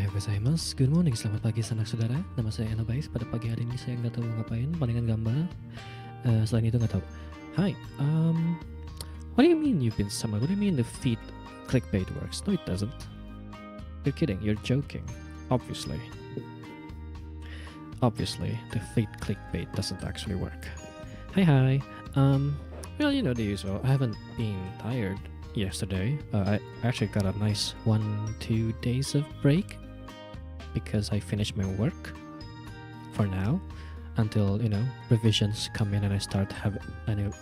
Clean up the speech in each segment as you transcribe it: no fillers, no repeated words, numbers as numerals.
Ohayo gozaimasu. Good morning, selamat pagi sanak saudara. Nama saya Anobaith. Pada pagi hari ini saya nggak tahu ngapain, palingan gambar. Selain itu nggak tahu. Hi, what do you mean you've been summoned? What do you mean the feed clickbait works? No, it doesn't. You're kidding. You're joking. Obviously, the feed clickbait doesn't actually work. Hi. Well, you know the usual. I haven't been tired yesterday. I actually got a nice 1-2 days of break because I finished my work for now until revisions come in and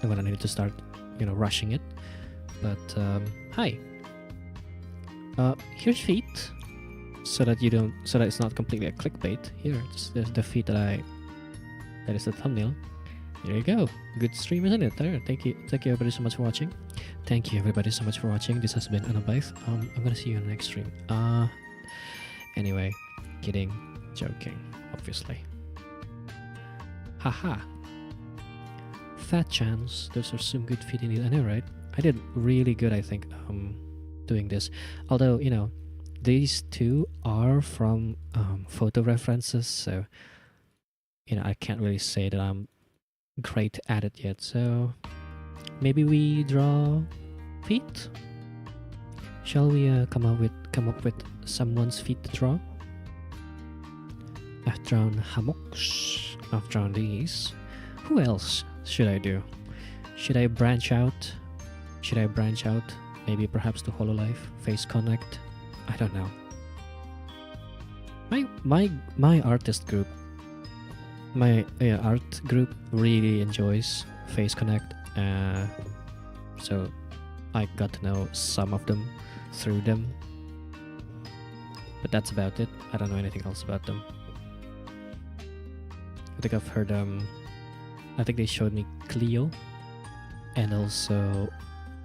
when I need to start rushing it. But hi, here's feed so that it's not completely a clickbait. Here, there's the feed that is the thumbnail. There you go. Good stream, isn't it? There. Thank you everybody so much for watching. This has been Anobaith. I'm gonna see you in the next stream. Anyway, kidding, joking, obviously. Haha. Fat chance. Those are some good feeding. I know, right? I did really good, I think, doing this. Although these two are from photo references, so I can't really say that I'm great at it yet. So maybe we draw feet. Shall we come up with someone's feet to draw? I've drawn hammocks. I've drawn these. Who else should I do? Should I branch out? Maybe perhaps to Hololive, Face Connect. I don't know. My artist group. My art group really enjoys Face Connect, so I got to know some of them through them, but that's about it. I don't know anything else about them. I think I've heard I think they showed me Clio and also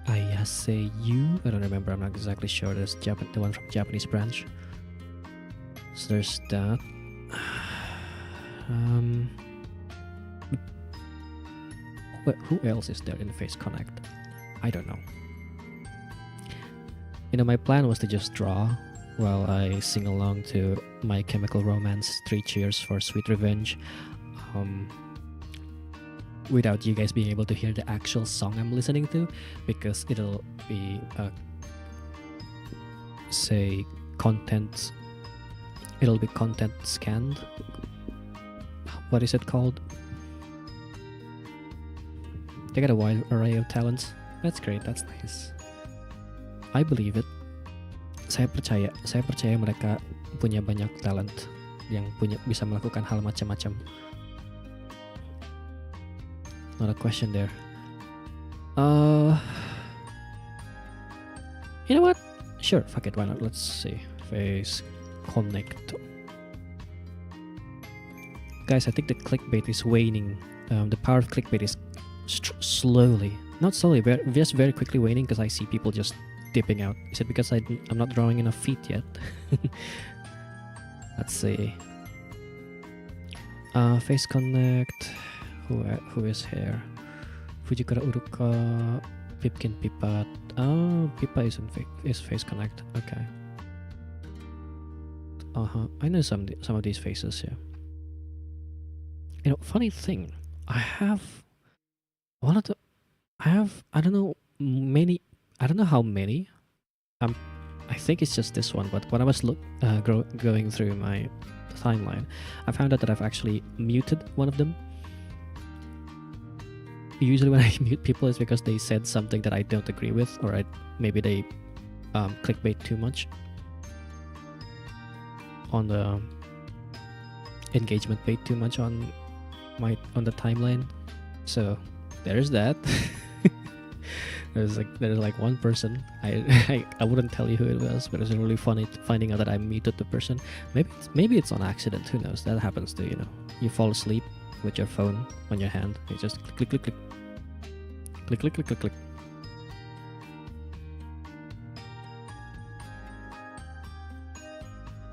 Ayaseyu. I don't remember, I'm not exactly sure. There's the one from Japanese branch. So there's that. Who else is there in Face Connect? I don't know. My plan was to just draw while I sing along to My Chemical Romance 3 Cheers for Sweet Revenge, without you guys being able to hear the actual song I'm listening to, because it'll be content scanned. What is it called? They got a wide array of talents. That's great, that's nice. I believe it. Saya percaya mereka punya banyak talent yang bisa melakukan hal macam-macam. Not a question there. You know what? Sure, fuck it, why not? Let's see. Face Connect. Guys, I think the clickbait is waning. The power of clickbait is not slowly, but just very quickly waning, because I see people just dipping out. Is it because I'm not drawing enough feet yet? Let's see. Face Connect. Who is here? Fujikura Uruka, Pipkin Pipat. Oh, Pipa is Face Connect. Okay. I know some of these faces here. Funny thing, I don't know how many. I think it's just this one, but when I was going through my timeline, I found out that I've actually muted one of them. Usually when I mute people, it's because they said something that I don't agree with, or maybe they clickbait too much on the engagement bait too much on the timeline. So there's that. there's like one person. I wouldn't tell you who it was, but it's really funny finding out that I muted the person. Maybe it's on accident. Who knows? That happens to you fall asleep with your phone on your hand. You just click.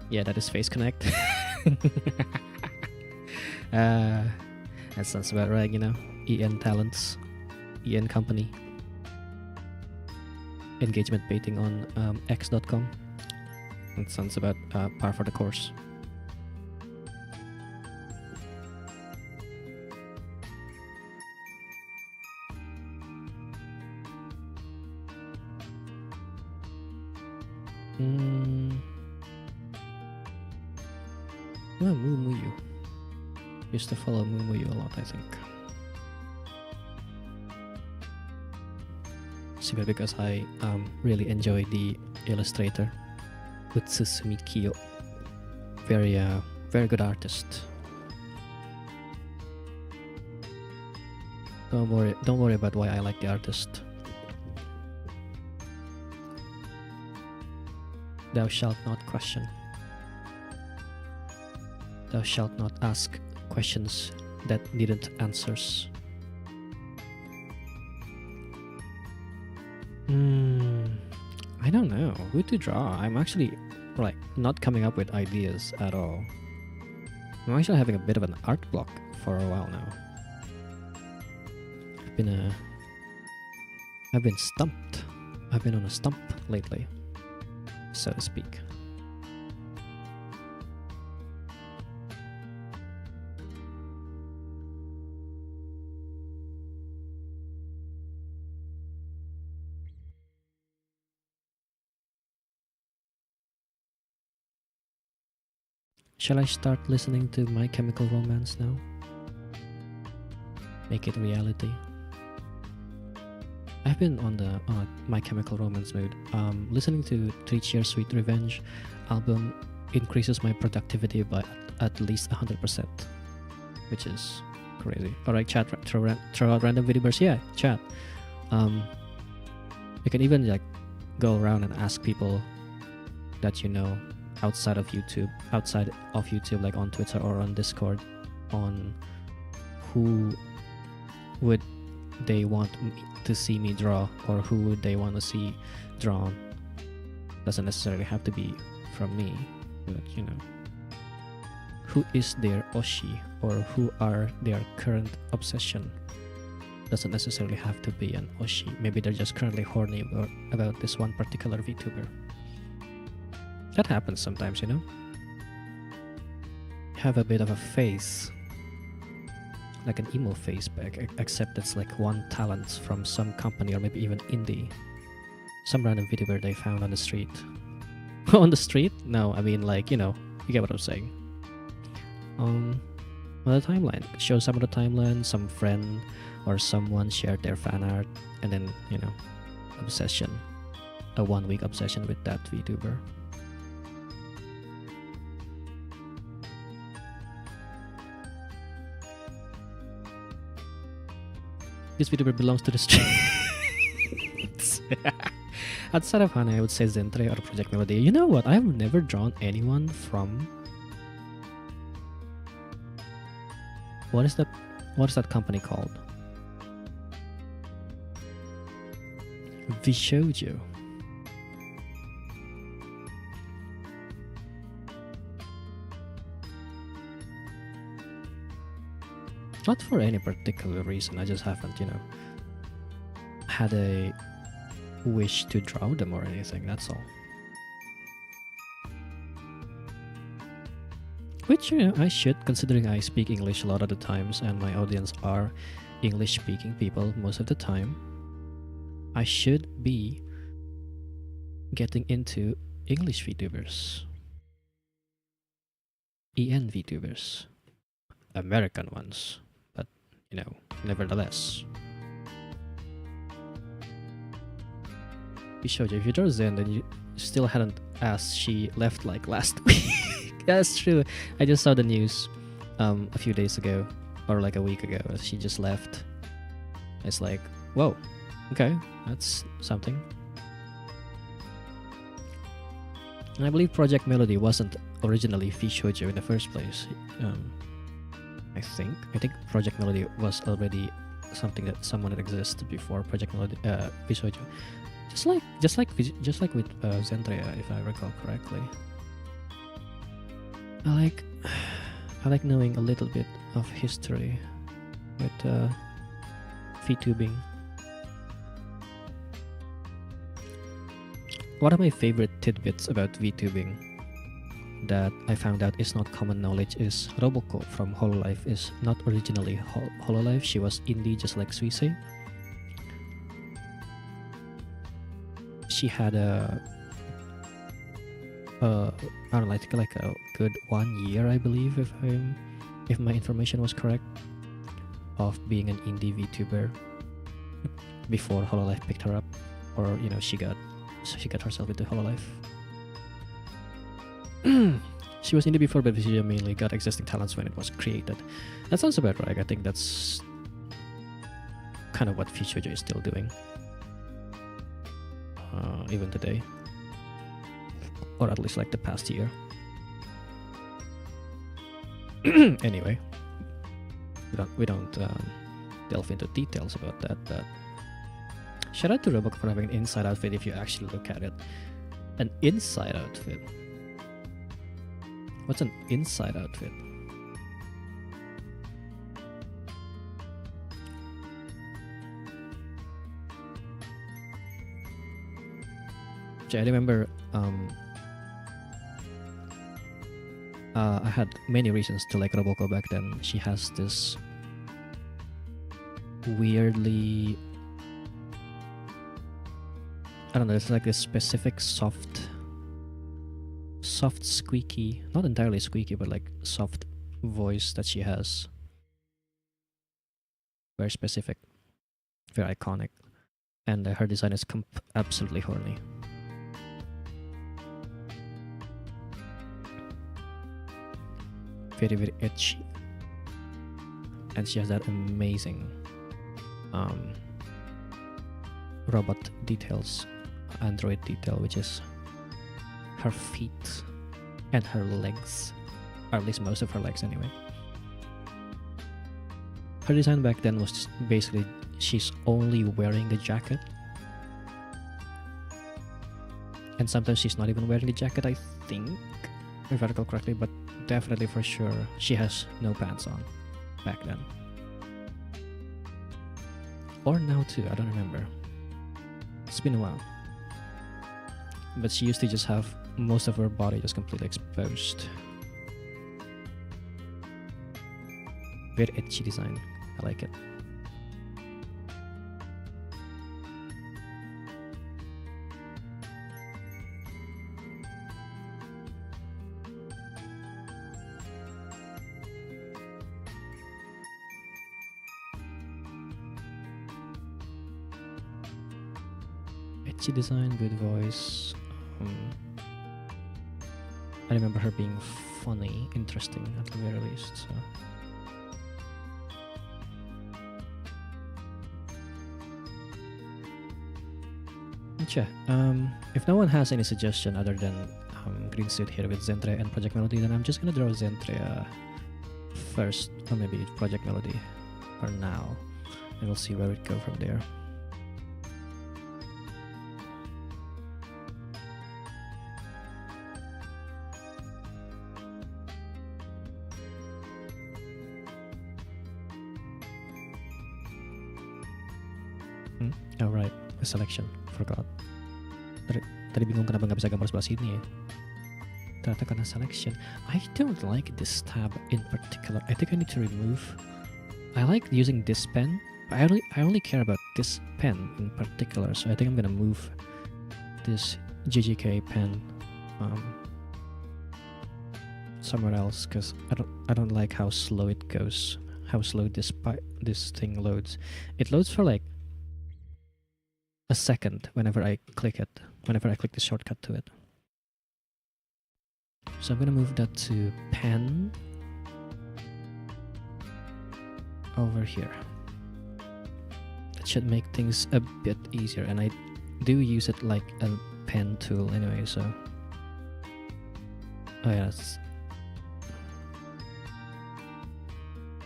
Yeah, that is Face Connect. That sounds about right, EN Talents, EN Company. Engagement baiting on x.com. It sounds about par for the course. Oh, Muumuyu. Used to follow Muumuyu a lot, I think. Simply because I really enjoy the illustrator, Utsusumi Kiyo. Very good artist. Don't worry about why I like the artist. Thou shalt not question. Thou shalt not ask questions that needn't answers. I don't know who to draw. I'm actually like not coming up with ideas at all. I'm actually having a bit of an art block for a while now. I've been stumped. I've been on a stump lately, so to speak. Shall I start listening to My Chemical Romance now? Make it reality. I've been on the My Chemical Romance mood. Listening to 3 Cheers Sweet Revenge album increases my productivity by at least 100%, which is crazy. Alright, chat, throw out random video bursts. Yeah, chat. You can even like go around and ask people that you know outside of YouTube, like on Twitter or on Discord, on who would they want to see me draw, or who would they want to see drawn. Doesn't necessarily have to be from me, but you know, who is their oshi, or who are their current obsession. Doesn't necessarily have to be an oshi. Maybe they're just currently horny about this one particular VTuber. That happens sometimes, you know. Have a bit of a face, like an emo face, except it's like one talent from some company or maybe even indie. Some random VTuber they found on the street. On the street? No, I mean like, you know, you get what I'm saying. On the timeline, show some of the timeline, some friend or someone shared their fan art, and then, you know, obsession. A 1 week obsession with that VTuber. This VTuber belongs to the streets. Outside of Hana, I would say Zentre or Project Melody. You know what? I've never drawn anyone from... What is that company called? Vishoujo. Not for any particular reason, I just haven't, you know, had a wish to draw them or anything, that's all. Which, you know, I should, considering I speak English a lot of the times and my audience are English-speaking people most of the time. I should be getting into English VTubers. EN VTubers. American ones. You know, nevertheless. Bishojo, if you draw Zen, then you still hadn't asked. She left like last week. That's true. I just saw the news a few days ago, or like a week ago. She just left. It's like, whoa, okay, that's something. And I believe Project Melody wasn't originally Fishoujo in the first place. I think Project Melody was already something that someone that existed before Project Melody, Fishoujo. Just like with Zentria, if I recall correctly. I like knowing a little bit of history with VTubing. One of my favorite tidbits about VTubing that I found out is not common knowledge is Roboko from Hololive is not originally Hololive. She was indie just like Suisse. She had I don't know, like a good 1 year, I believe, if my information was correct, of being an indie VTuber before Hololive picked her up, or you know, she got herself into Hololive. She was indie before, but she mainly got existing talents when it was created. That sounds about right. I think that's kind of what Future is still doing, even today, or at least like the past year. Anyway, we don't delve into details about that, but shout out to Robok for having an inside outfit. If you actually look at it, an inside outfit. What's an inside outfit? I remember I had many reasons to like Roboko back then. She has this weirdly, I don't know, it's like this specific soft squeaky, not entirely squeaky, but like soft voice that she has. Very specific, very iconic, and her design is absolutely horny. Very, very edgy, and she has that amazing robot details, android detail, which is her feet and her legs, or at least most of her legs anyway. Her design back then was just basically she's only wearing the jacket, and sometimes she's not even wearing the jacket, I think, if I recall correctly, but definitely for sure she has no pants on back then, or now too, I don't remember, it's been a while. But she used to just have most of her body just completely exposed. Very edgy design, I like it. Edgy design, good voice. I remember her being funny, interesting at the very least. So. Yeah, if no one has any suggestion other than Green Suit here with Zentria and Project Melody, then I'm just gonna draw Zentria first, or maybe Project Melody for now, and we'll see where it goes from there. Oh right, the selection, forgot. Tadi bingung kenapa nggak bisa gambar sebelah sini ya. Ternyata karena selection. I don't like this tab in particular. I think I need to remove. I like using this pen, but I only care about this pen in particular. So I think I'm gonna move this GGK pen somewhere else, because I don't like how slow it goes. How slow this thing loads. It loads for like a second whenever I click it, whenever I click the shortcut to it. So I'm gonna move that to pen over here. That should make things a bit easier, and I do use it like a pen tool anyway, so oh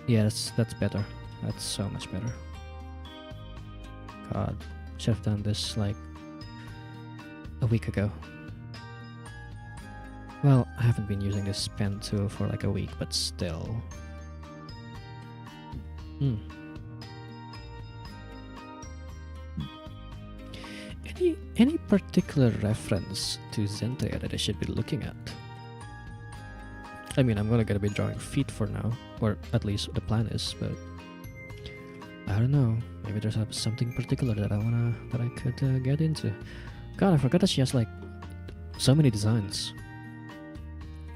yeah, that's better. That's so much better. God, should have done this like a week ago. Well, I haven't been using this pen tool for like a week, but still. Any particular reference to Zentria that I should be looking at? I mean, I'm gonna be drawing feet for now, or at least the plan is, but I don't know. Maybe there's something particular that I could get into. God, I forgot that she has like so many designs.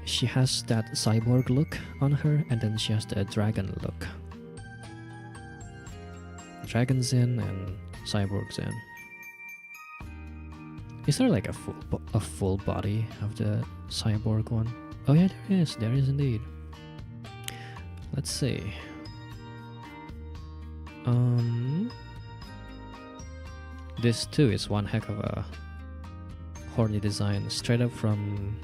She has that cyborg look on her, and then she has the dragon look. Dragon's in and cyborg's in. Is there like a full body of the cyborg one? Oh yeah, there is. There is indeed. Let's see. This too is one heck of a horny design, straight up from.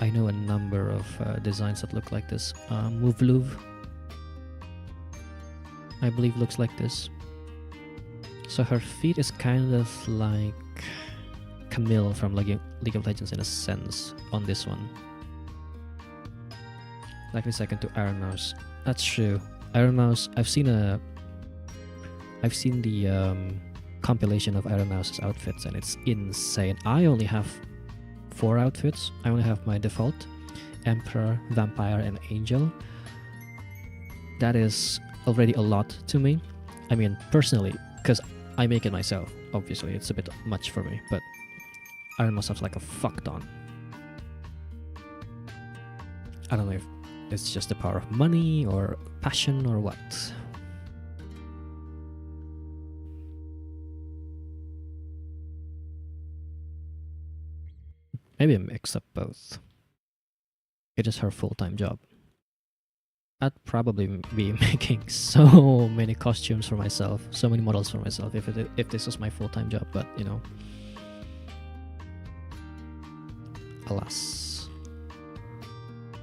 I know a number of designs that look like this. Muvluv, I believe, looks like this. So her feet is kind of like Camille from League of Legends in a sense on this one. Like the second to Iron Mouse. That's true. Iron Mouse. I've seen the compilation of Iron Mouse's outfits, and it's insane. I only have 4 outfits. I only have my default: Emperor, Vampire, and Angel. That is already a lot to me. I mean, personally, because I make it myself. Obviously, it's a bit much for me, but Iron Mouse has like a fuck ton. I don't know if it's just the power of money or passion or what. Maybe a mix of both. It is her full-time job. I'd probably be making so many costumes for myself, so many models for myself if this was my full-time job, but you know. Alas.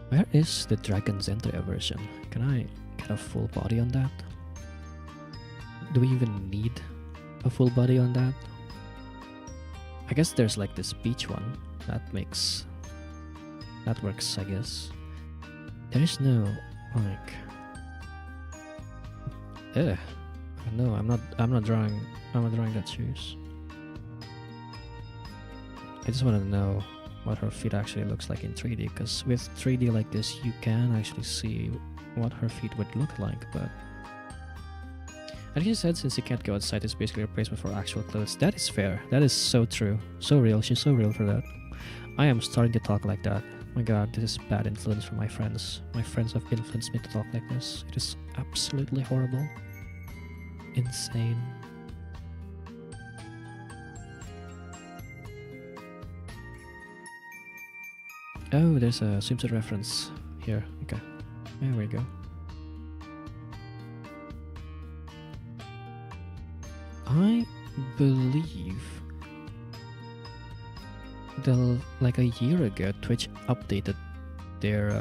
Where is the Dragon Zentria version? Can I get a full body on that? Do we even need a full body on that? I guess there's like this beach one that works, I guess. There is no like no, I'm not drawing that shoes. I just want to know what her feet actually looks like in 3D, because with 3D like this you can actually see what her feet would look like. But and he said since you can't go outside, it's basically a replacement for actual clothes. That is fair. That is so true. So real. She's so real for that. I am starting to talk like that. My god, this is bad influence from my friends. My friends have influenced me to talk like this. It is absolutely horrible. Insane. Oh, there's a swimsuit reference here. Okay. There we go. I believe like a year ago, Twitch updated their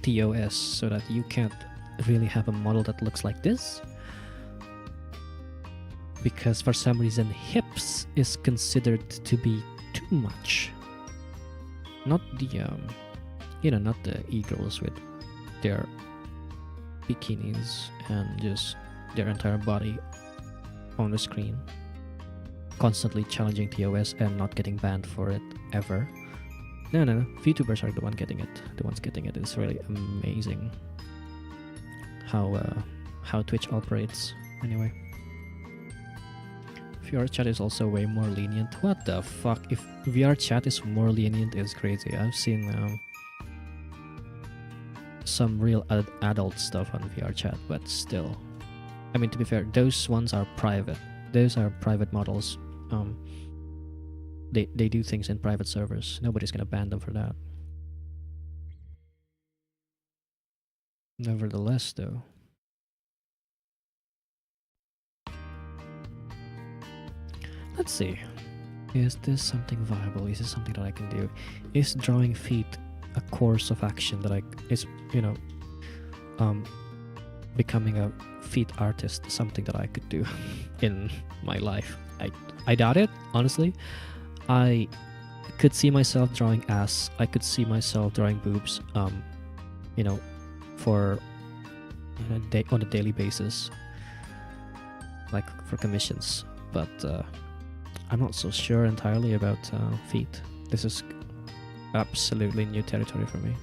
TOS so that you can't really have a model that looks like this, because for some reason hips is considered to be too much. Not the not the e-girls with their bikinis and just their entire body on the screen, constantly challenging TOS and not getting banned for it ever. No, VTubers are the ones getting it. It's really amazing how Twitch operates. Anyway, VR chat is also way more lenient. What the fuck? If VR chat is more lenient, is crazy. I've seen some real adult stuff on VR chat, but still. I mean, to be fair, those ones are private. Those are private models. They do things in private servers. Nobody's gonna ban them for that. Nevertheless, though. Let's see. Is this something viable? Is this something that I can do? Is drawing feet a course of action that becoming a feet artist something that I could do in my life? I doubt it, honestly. I could see myself drawing ass. I could see myself drawing boobs. For on a daily basis, like for commissions. But I'm not so sure entirely about feet. This is absolutely new territory for me.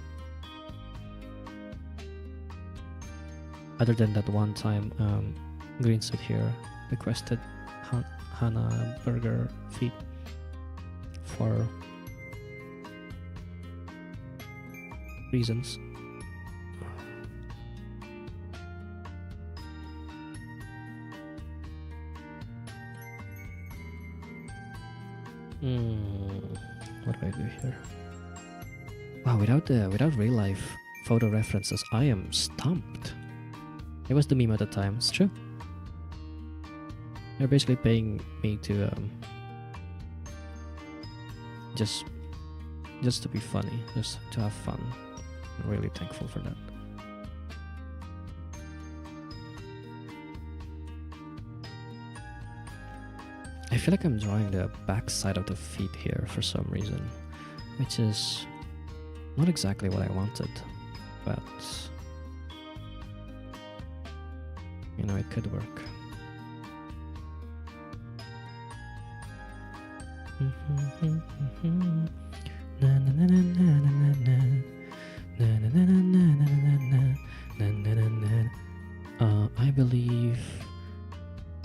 Other than that one time, Greensuit here requested Hana burger feet for reasons. What do I do here? Wow, without real life photo references, I am stumped. It was the meme at the time. It's true. They're basically paying me to just to be funny, just to have fun. I'm really thankful for that. I feel like I'm drawing the back side of the feet here for some reason, which is not exactly what I wanted, but you know, it could work.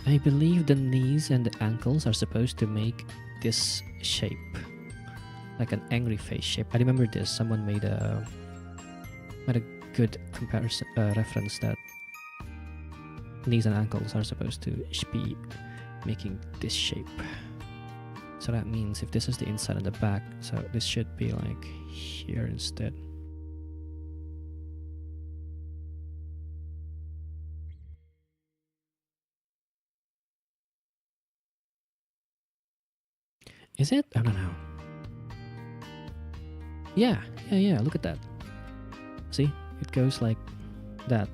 I believe the knees and the ankles are supposed to make this shape, like an angry face shape. I remember this. Someone made a good comparison reference that knees and ankles are supposed to be making this shape. So that means if this is the inside and the back, so this should be like here instead. Is it? I don't know. Yeah, look at that. See? It goes like that.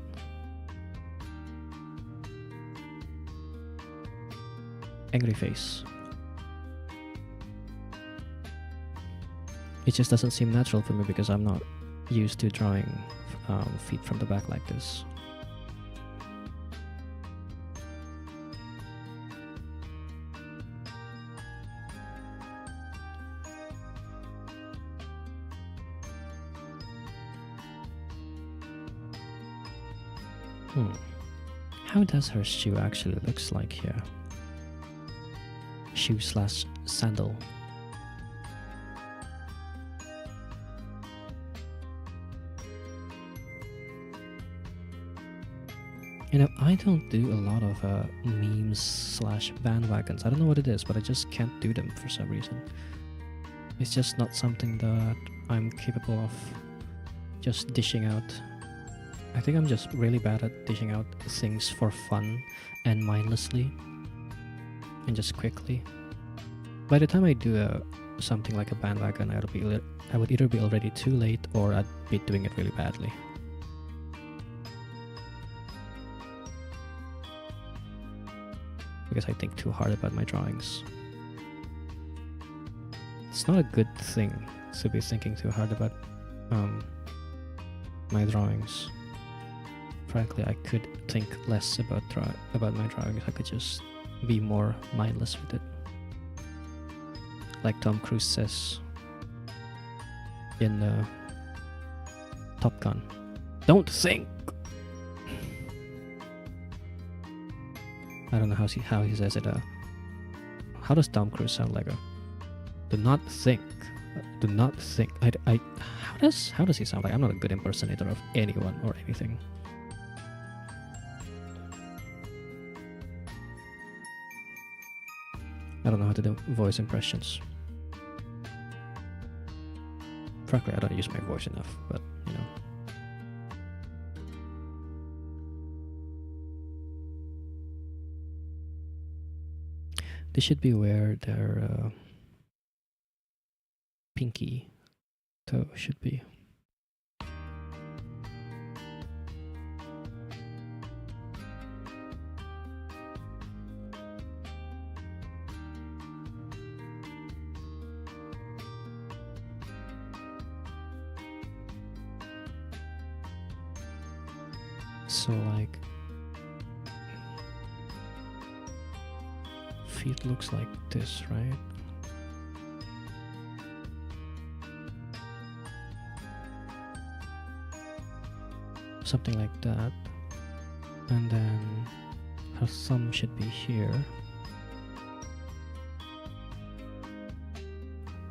Angry face. It just doesn't seem natural for me because I'm not used to drawing feet from the back like this. How does her shoe actually looks like here? Shoe slash sandal. You know, I don't do a lot of memes slash bandwagons. I don't know what it is, but I just can't do them for some reason. It's just not something that I'm capable of just dishing out. I think I'm just really bad at dishing out things for fun and mindlessly and just quickly. By the time I do something like a bandwagon, I would either be already too late or I'd be doing it really badly. Because I think too hard about my drawings. It's not a good thing to be thinking too hard about my drawings. Frankly, I could think less about my drawings. I could just be more mindless with it. Like Tom Cruise says in Top Gun, "Don't think." I don't know how he says it. How does Tom Cruise sound like? Do not think. Do not think. How does he sound like? I'm not a good impersonator of anyone or anything. I don't know how to do voice impressions. Frankly, I don't use my voice enough, but you know. This should be where their pinky toe should be. So like feet looks like this, right? something like that. And then her thumb should be here.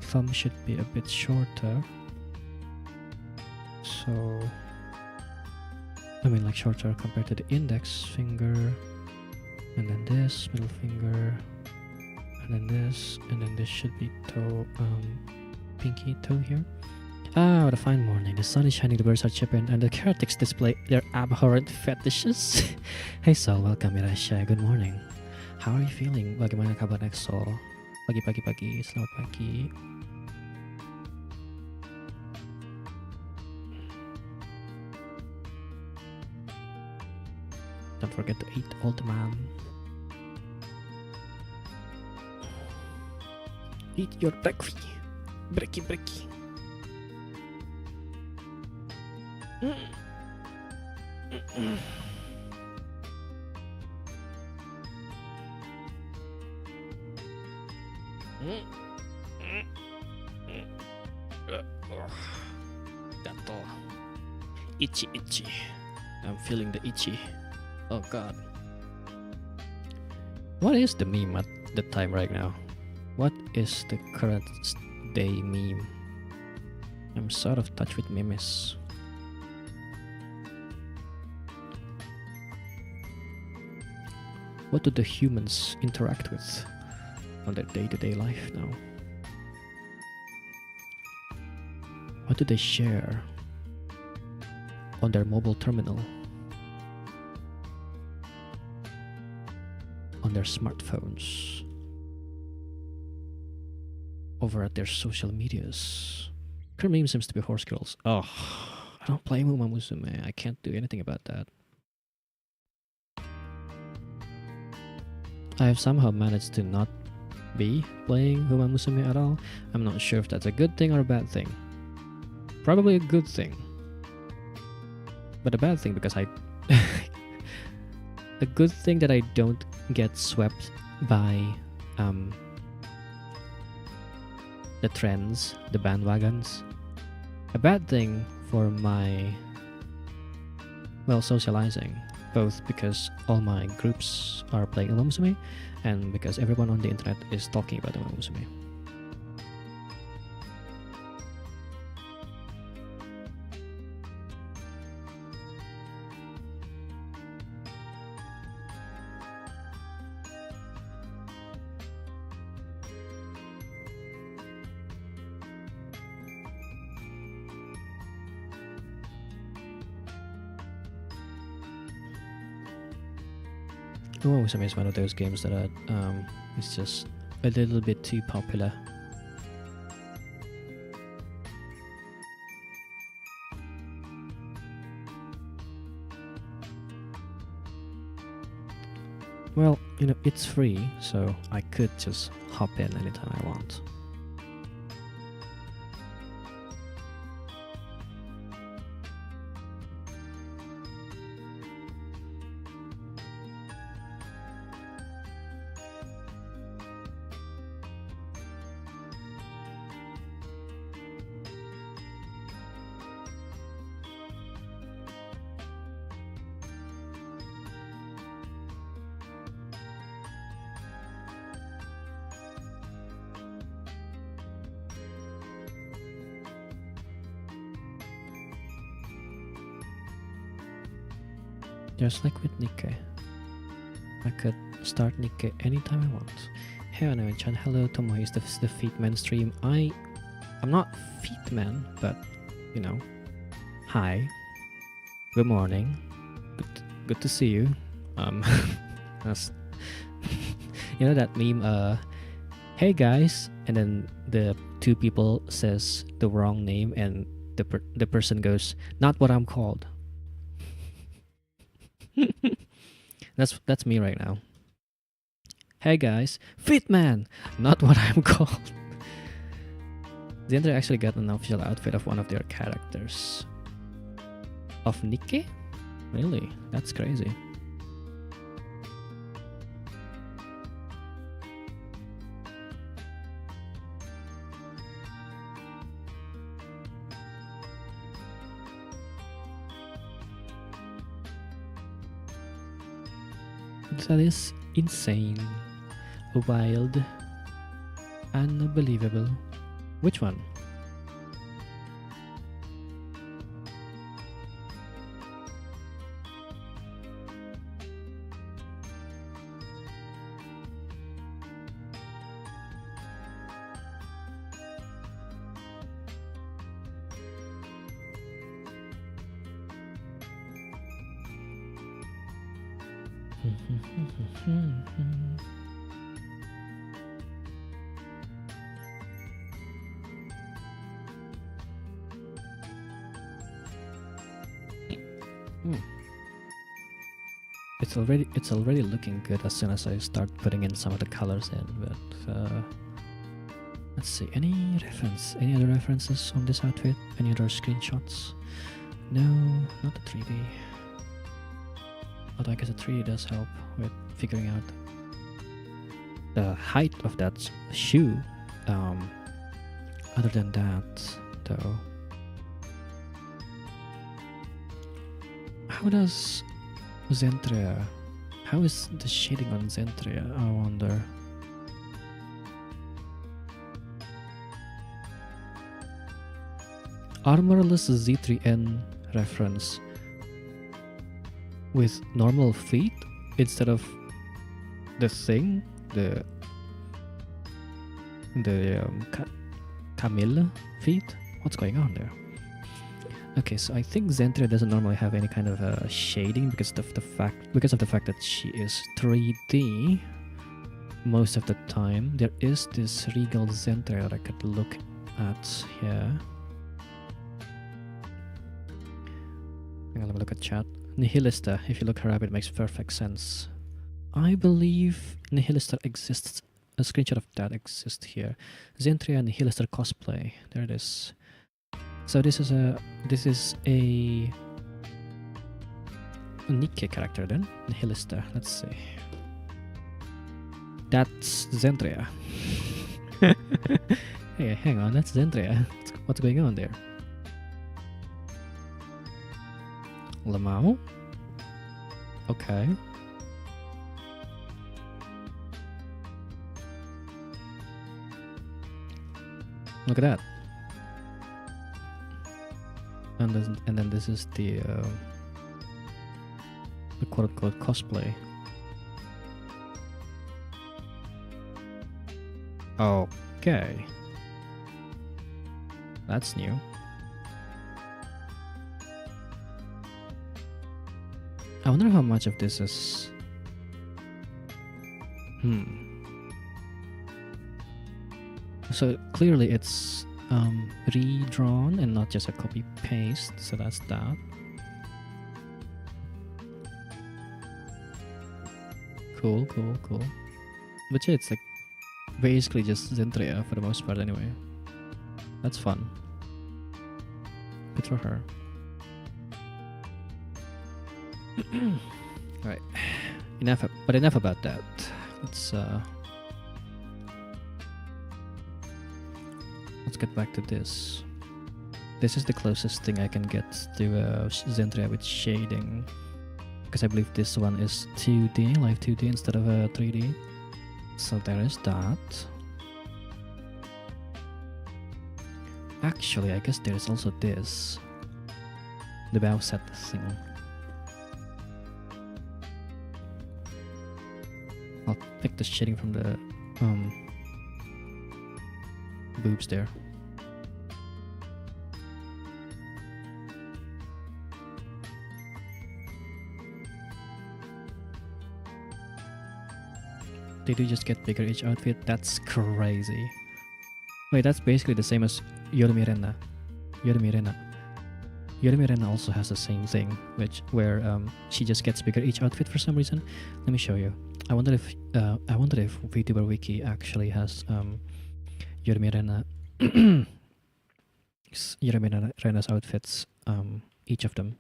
Thumb should be a bit shorter. So, I mean, like shorter compared to the index finger. And then this middle finger. And then this. And then this should be toe, pinky toe here. Ah, what a fine morning. The sun is shining, the birds are chirping, and the heretics display their abhorrent fetishes. Hey Sol, welcome Irasha. Good morning. How are you feeling? Bagaimana kabar Sol? Pagi. Selamat pagi. Don't forget to eat, old man. Eat your breakfast. Breaky. Gatal. Itchy. I'm feeling the itchy. Oh god. What is the meme at the time right now? What is the current day meme? I'm sort of touched with memes. What do the humans interact with on their day-to-day life now? What do they share on their mobile terminal? On their smartphones? Over at their social medias? Her meme seems to be horse girls. Oh, I don't play Uma Musume. I can't do anything about that. I have somehow managed to not be playing Uma Musume at all. I'm not sure if that's a good thing or a bad thing. Probably a good thing. But a bad thing because a good thing that I don't get swept by the trends, the bandwagons. A bad thing for my, well, socializing. Both because all my groups are playing Uma Musume and because everyone on the internet is talking about Uma Musume. Uma Musume is one of those games that is just a little bit too popular. Well, you know, it's free, so I could just hop in anytime I want. Just like with Nikkei. I could start Nikkei anytime I want. Hey Anobaith, hello Tomoe, is the Feetman stream. I'm not Feetman, but you know. Hi. Good morning. Good to see you. That's you know that meme, hey guys, and then the two people says the wrong name and the person goes, not what I'm called. That's me right now. Hey guys, Fitman, not what I'm called. Xander actually got an official outfit of one of their characters. Of Nikkei? Really? That's crazy. That is insane, wild, unbelievable. Which one? It's already looking good as soon as I start putting in some of the colors in, but let's see, any other references on this outfit? Any other screenshots? No, not the 3D. Although I guess the 3D does help with figuring out the height of that shoe. Other than that, though, how does Zentria? How is the shading on Zentria? I wonder. Armorless Z3N reference with normal feet instead of the thing, the Camille feet. What's going on there? Okay, so I think Zentria doesn't normally have any kind of shading because of the fact that she is 3D most of the time. There is this Regal Zentria that I could look at here. Hang on, let me look at chat. Nihilista, if you look her up, it makes perfect sense. I believe Nihilista exists. A screenshot of that exists here. Zentria Nihilista cosplay. There it is. So this is a Nikke character then. Nihilista. Let's see. That's Zentria. Hey, hang on, that's Zentria. What's going on there? Lamau? Okay. Look at that. And then this is the quote-unquote cosplay. Okay. That's new. I wonder how much of this is... So clearly it's redrawn and not just a copy paste, so that's that. Cool. But yeah, it's like basically just Zentria for the most part anyway. That's fun. Good for her. Alright. Enough about that. Let's get back to this. This is the closest thing I can get to Zentria with shading, because I believe this one is 2D, live 2D instead of 3D. So there is that. Actually, I guess there is also this, the bow set thing. I'll pick the shading from the boobs there. They do just get bigger each outfit? That's crazy. Wait, that's basically the same as Yorumi Renna. Yorumi Renna also has the same thing, where she just gets bigger each outfit for some reason. Let me show you. I wonder if VTuber Wiki actually has Yorumi Renna's outfits, each of them.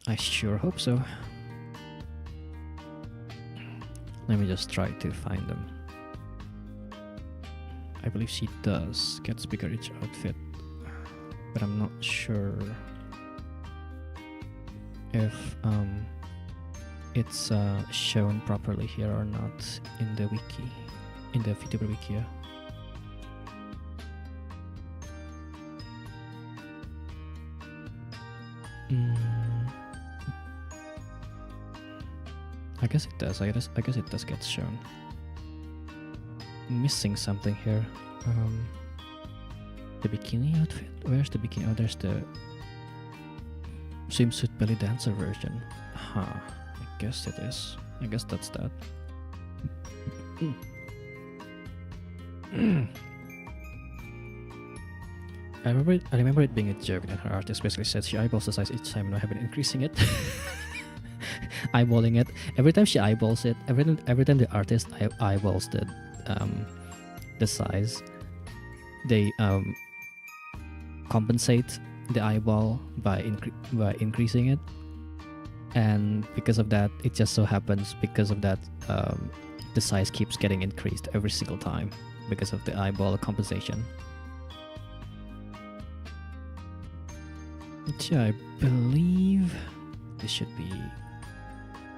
I sure hope so. Let me just try to find them. I believe she does gets bigger each outfit, but I'm not sure if it's shown properly here or not in the wiki, in the VTuber wiki. I guess it does. I guess it does get shown. Missing something here. The bikini outfit. Where's the bikini? Oh, there's the swimsuit belly dancer version. Huh. I guess it is. I guess that's that. I remember it being a joke that her artist basically said she eyeballs the size each time, and I have been increasing it. Eyeballing it. Every time she eyeballs it, every time the artist eyeballs the size, they compensate the eyeball by increasing it, and because of that, it just so happens because of that the size keeps getting increased every single time because of the eyeball compensation. Which I believe this should be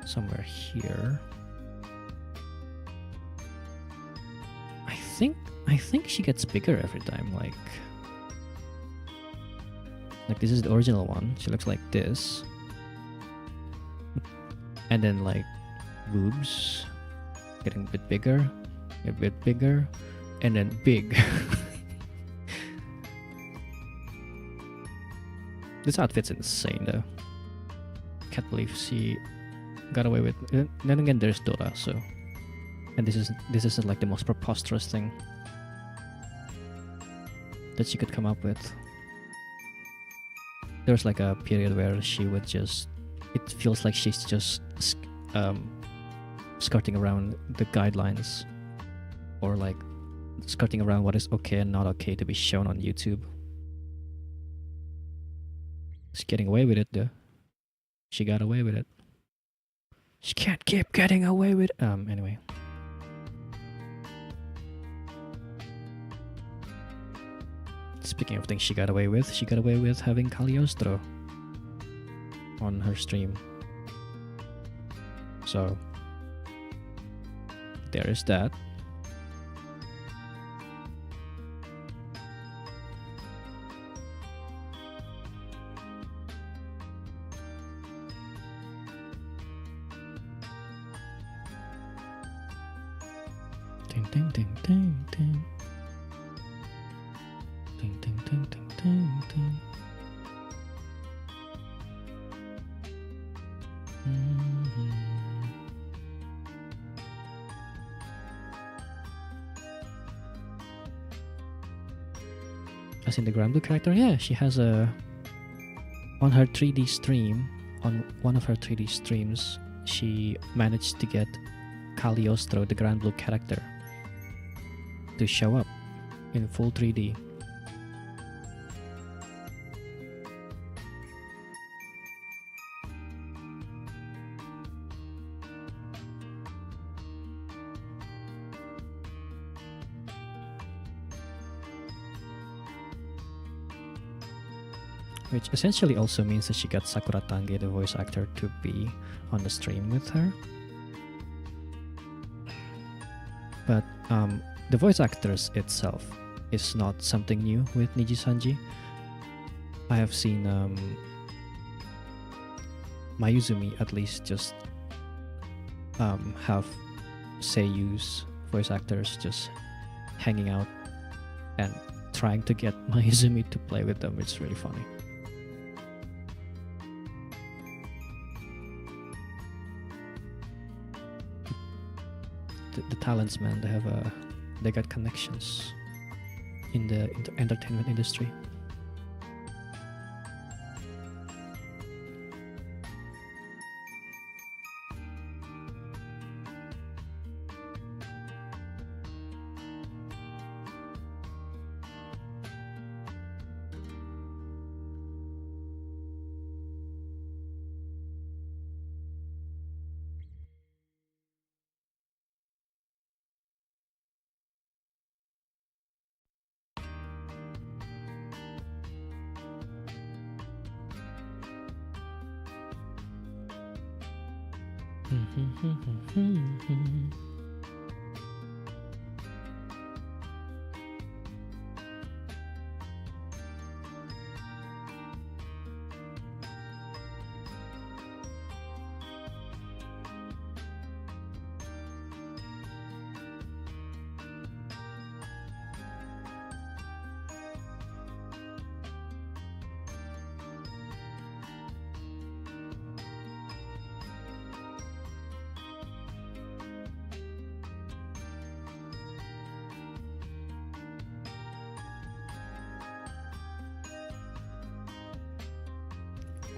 somewhere here. I think she gets bigger every time. Like this is the original one. She looks like this, and then like boobs getting a bit bigger, and then big. This outfit's insane though. Can't believe she got away with it. Then again, there's Dora, so, and this isn't like the most preposterous thing that she could come up with. There's like a period where she would just, it feels like she's just skirting around the guidelines, or like skirting around what is okay and not okay to be shown on YouTube. She's getting away with it though. She got away with it. She can't keep getting away with it. Anyway. Speaking of things she got away with having Cagliostro on her stream. So there is that. Ding ding ding ding ding. Ding ding ding ding ding ding. As in the Grand Blue character, yeah, she has a on her 3D stream, on one of her 3D streams, she managed to get Cagliostro, the Grand Blue character, to show up in full 3D. Which essentially also means that she got Sakura Tange, the voice actor, to be on the stream with her. But the voice actors itself is not something new with Niji Sanji. I have seen Mayuzumi at least just have seiyus, voice actors, just hanging out and trying to get Mayuzumi to play with them. It's really funny. The talents, man, they got connections in the entertainment industry.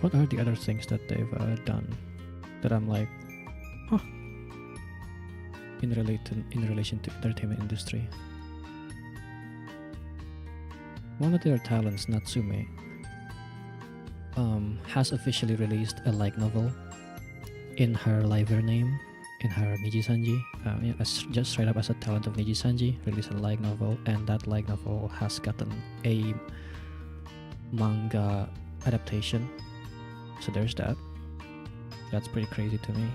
What are the other things that they've done that I'm like, huh, in relation to entertainment industry? One of their talents, Natsume, has officially released a light novel in her liver name, in her Nijisanji, just straight up as a talent of Nijisanji, released a light novel, and that light novel has gotten a manga adaptation. So there's that. That's pretty crazy to me.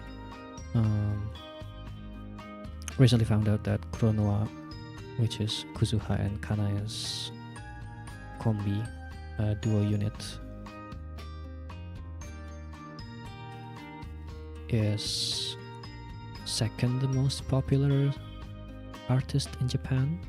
Recently found out that Kuronoa, which is Kuzuha and Kanaya's combi duo unit, is second the most popular artist in Japan.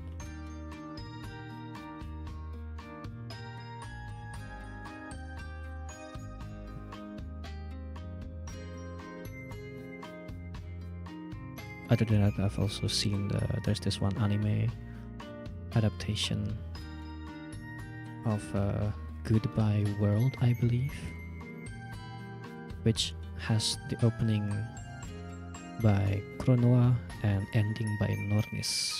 Other than that, I've also seen there's this one anime adaptation of Goodbye World, I believe, which has the opening by Kronoa and ending by Nornis.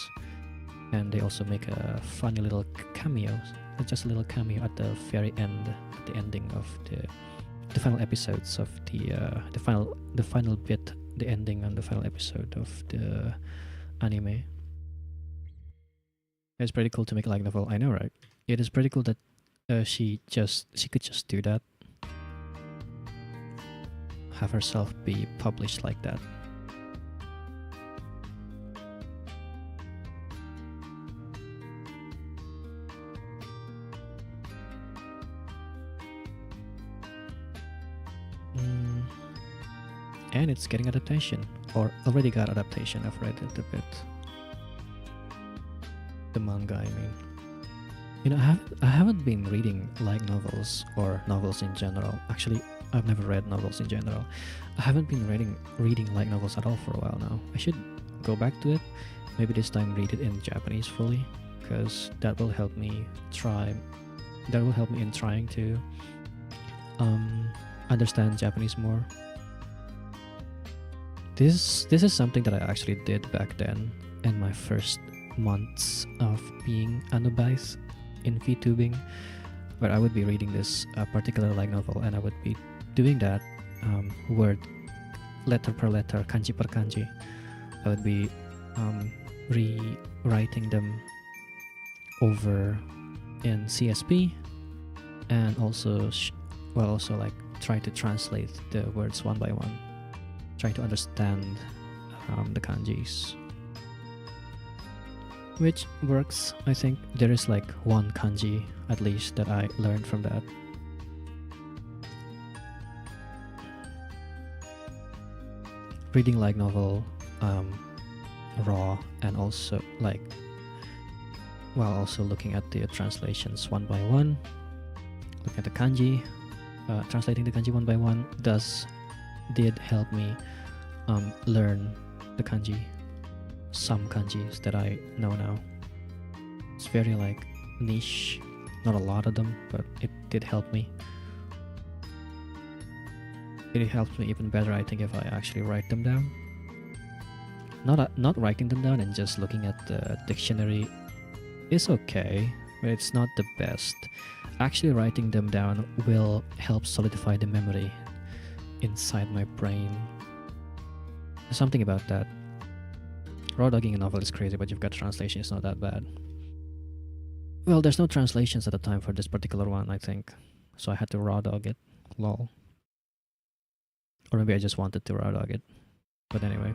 And they also make a funny little cameo, just a little cameo at the very end, at the ending of the final episodes of the final bit, the ending on the final episode of the anime. It's pretty cool to make a light novel. I know, right? It is pretty cool that she could just do that, have herself be published like that. And it's getting adaptation, or already got adaptation. I've read it a bit. The manga, I mean. You know, I haven't been reading light novels or novels in general. Actually, I've never read novels in general. I haven't been reading light novels at all for a while now. I should go back to it. Maybe this time read it in Japanese fully, because that will help me in trying to understand Japanese more. This is something that I actually did back then in my first months of being Anobaith in VTubing, where I would be reading this particular light novel, and I would be doing that word, letter per letter, kanji per kanji. I would be rewriting them over in CSP, and also like try to translate the words one by one, try to understand the kanjis, which works. I think there is like one kanji at least that I learned from that. Reading light novel raw, and also like while also looking at the translations one by one, looking at the kanji, translating the kanji one by one did help me learn the kanji, some kanjis that I know now. It's very like niche, not a lot of them, but it did help me. It helps me even better, I think, if I actually write them down. Not writing them down and just looking at the dictionary is okay, but it's not the best. Actually writing them down will help solidify the memory inside my brain. There's something about that. Raw dogging a novel is crazy, but you've got translation, it's not that bad. Well, there's no translations at the time for this particular one, I think. So I had to raw dog it. Lol. Or maybe I just wanted to raw dog it. But anyway.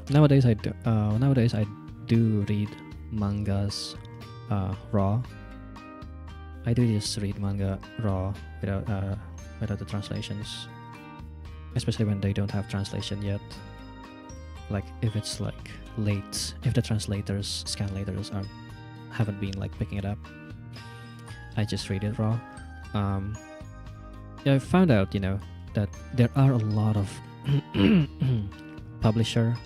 Nowadays I do read mangas raw. I do just read manga raw without the translations, especially when they don't have translation yet. Like if it's like late, if the scanlators haven't been like picking it up, I just read it raw. I found out, that there are a lot of publishing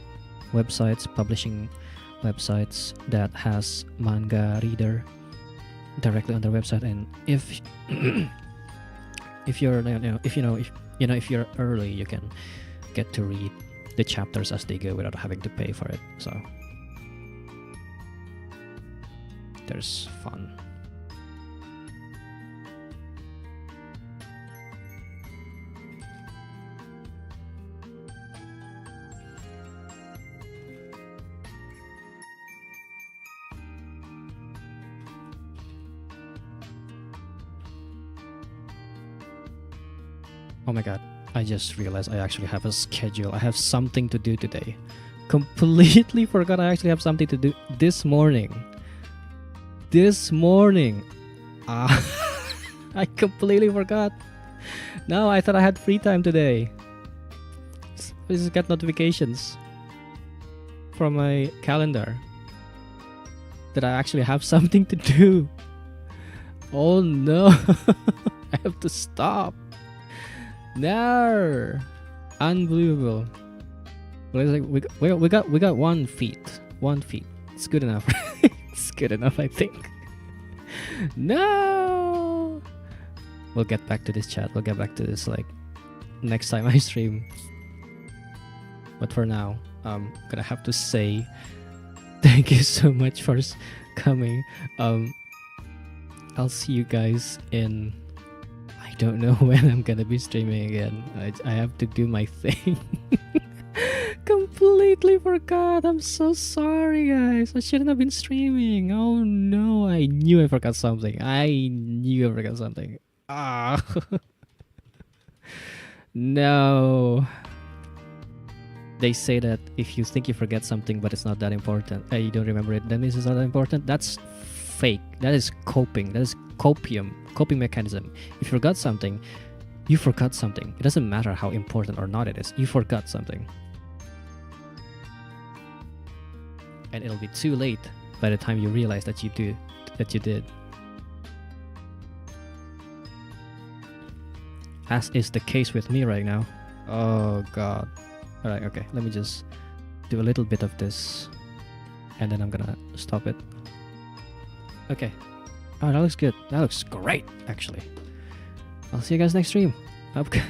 websites that has manga reader directly on their website, and if if you're early, you can get to read the chapters as they go without having to pay for it. So there's fun. Oh my god, I just realized I actually have a schedule. I have something to do today. Completely forgot I actually have something to do this morning. I completely forgot. No, I thought I had free time today. I just got notifications from my calendar that I actually have something to do. Oh no. I have to stop. No, unbelievable. Well, it's like we got 1 feet. 1 feet. It's good enough. It's good enough, I think. No. We'll get back to this chat. We'll get back to this like next time I stream. But for now, I'm gonna have to say thank you so much for coming. I'll see you guys in. I don't know when I'm gonna be streaming again. I have to do my thing. Completely forgot. I'm so sorry, guys. I shouldn't have been streaming. Oh no, I knew I forgot something. Ah. No. They say that if you think you forget something but it's not that important, you don't remember it, then this is not that important. That's fake. That is coping. That is coping mechanism. If you forgot something, you forgot something. It doesn't matter how important or not it is. You forgot something. And it'll be too late by the time you realize that you did. As is the case with me right now. Oh god. Alright, okay. Let me just do a little bit of this. And then I'm gonna stop it. Okay. Oh, that looks good. That looks great, actually. I'll see you guys next stream. Goodbye!